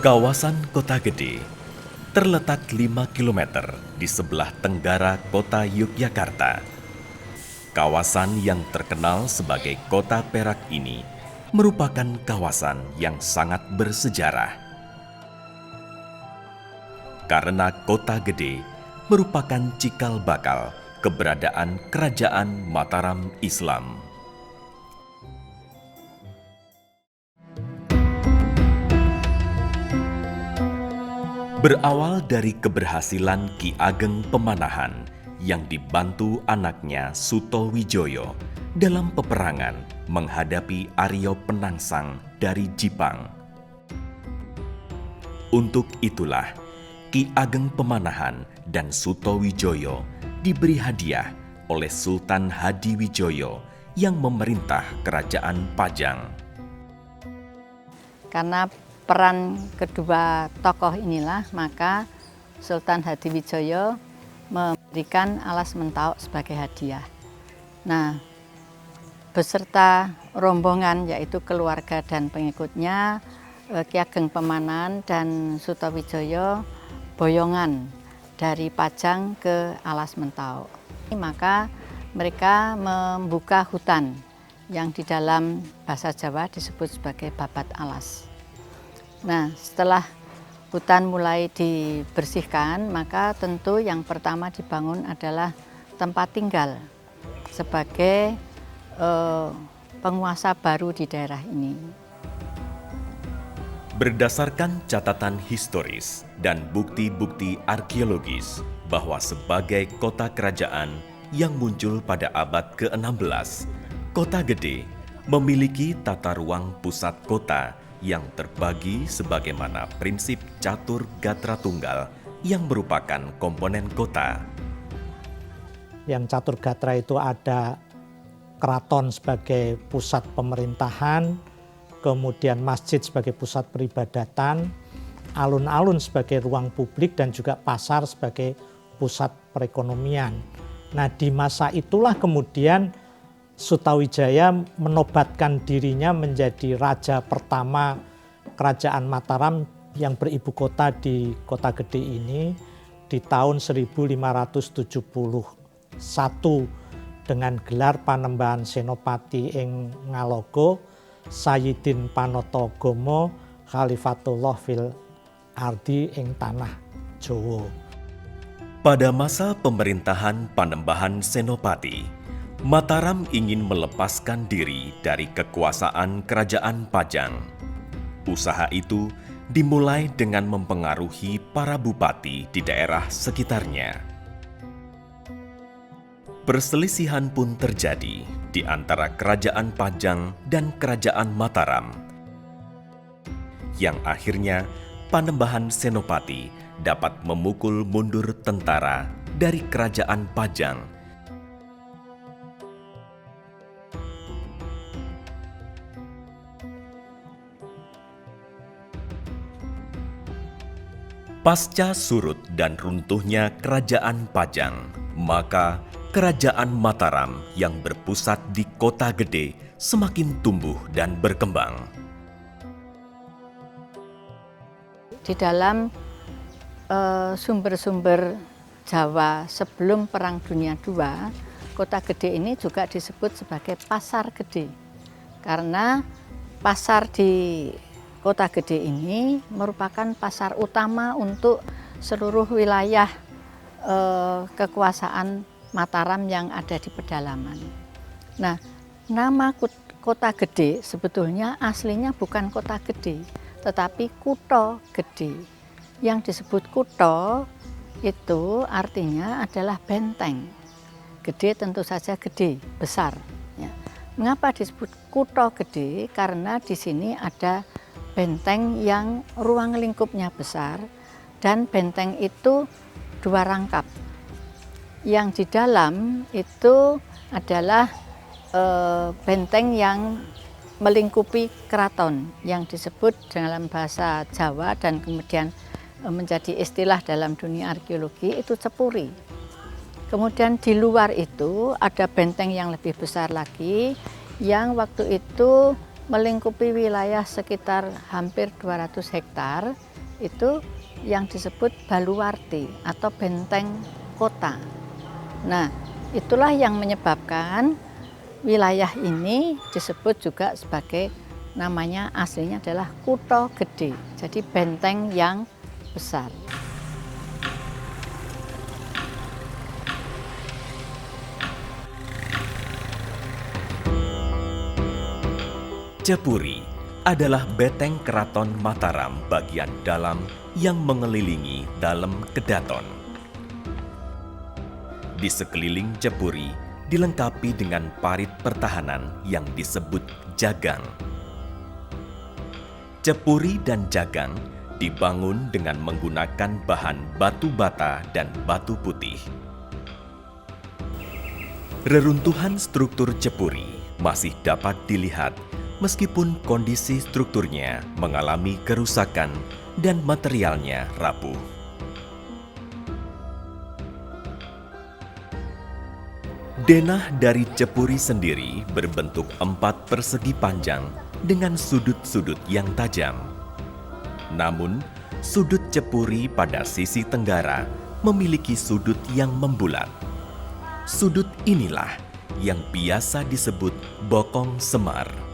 Kawasan Kota Gede terletak 5 km di sebelah tenggara kota Yogyakarta. Kawasan yang terkenal sebagai Kota Perak ini merupakan kawasan yang sangat bersejarah. Karena Kota Gede merupakan cikal bakal keberadaan Kerajaan Mataram Islam. Berawal dari keberhasilan Ki Ageng Pemanahan yang dibantu anaknya Suto Wijoyo dalam peperangan menghadapi Aryo Penangsang dari Jipang. Untuk itulah Ki Ageng Pemanahan dan Suto Wijoyo diberi hadiah oleh Sultan Hadiwijoyo yang memerintah Kerajaan Pajang. Karena peran kedua tokoh inilah, maka Sultan Hadiwijoyo memberikan alas Mentawuk sebagai hadiah. Nah, beserta rombongan yaitu keluarga dan pengikutnya, Ki Ageng Pemanahan dan Suto Wijoyo boyongan dari Pajang ke alas Mentawuk. Maka mereka membuka hutan yang di dalam bahasa Jawa disebut sebagai babat alas. Nah, setelah hutan mulai dibersihkan, maka tentu yang pertama dibangun adalah tempat tinggal sebagai penguasa baru di daerah ini. Berdasarkan catatan historis dan bukti-bukti arkeologis bahwa sebagai kota kerajaan yang muncul pada abad ke-16, Kota Gede memiliki tata ruang pusat kota yang terbagi sebagaimana prinsip catur gatra tunggal yang merupakan komponen kota. Yang catur gatra itu ada keraton sebagai pusat pemerintahan, kemudian masjid sebagai pusat peribadatan, alun-alun sebagai ruang publik, dan juga pasar sebagai pusat perekonomian. Nah, di masa itulah kemudian Sutawijaya menobatkan dirinya menjadi raja pertama Kerajaan Mataram yang beribu kota di Kota Gede ini di tahun 1571 dengan gelar Panembahan Senopati ing Ngalogo Sayyidin Panotogomo Khalifatullah fil Ardi ing Tanah Jowo. Pada masa pemerintahan Panembahan Senopati, Mataram ingin melepaskan diri dari kekuasaan Kerajaan Pajang. Usaha itu dimulai dengan mempengaruhi para bupati di daerah sekitarnya. Perselisihan pun terjadi di antara Kerajaan Pajang dan Kerajaan Mataram, yang akhirnya Panembahan Senopati dapat memukul mundur tentara dari Kerajaan Pajang. Pasca surut dan runtuhnya Kerajaan Pajang, maka Kerajaan Mataram yang berpusat di Kota Gede semakin tumbuh dan berkembang. Di dalam sumber-sumber Jawa sebelum Perang Dunia II, Kota Gede ini juga disebut sebagai Pasar Gede. Karena pasar di Kota Gede ini merupakan pasar utama untuk seluruh wilayah kekuasaan Mataram yang ada di pedalaman. Nah, nama Kota Gede sebetulnya aslinya bukan Kota Gede, tetapi Kutha Gede. Yang disebut kutha itu artinya adalah benteng. Gede tentu saja gede, besar. Ya. Mengapa disebut Kutha Gede? Karena di sini ada benteng yang ruang lingkupnya besar, dan benteng itu dua rangkap. Yang di dalam itu adalah benteng yang melingkupi keraton yang disebut dalam bahasa Jawa dan kemudian menjadi istilah dalam dunia arkeologi itu cepuri. Kemudian di luar itu ada benteng yang lebih besar lagi yang waktu itu melingkupi wilayah sekitar hampir 200 hektar itu yang disebut baluwarti atau benteng kota. Nah, itulah yang menyebabkan wilayah ini disebut juga sebagai namanya aslinya adalah Kutha Gedhe. Jadi benteng yang besar. Cepuri adalah beteng Keraton Mataram bagian dalam yang mengelilingi Dalem Kedaton. Di sekeliling Cepuri dilengkapi dengan parit pertahanan yang disebut jagang. Cepuri dan jagang dibangun dengan menggunakan bahan batu bata dan batu putih. Reruntuhan struktur Cepuri masih dapat dilihat meskipun kondisi strukturnya mengalami kerusakan dan materialnya rapuh. Denah dari Cepuri sendiri berbentuk 4 persegi panjang dengan sudut-sudut yang tajam. Namun, sudut Cepuri pada sisi tenggara memiliki sudut yang membulat. Sudut inilah yang biasa disebut Bokong Semar.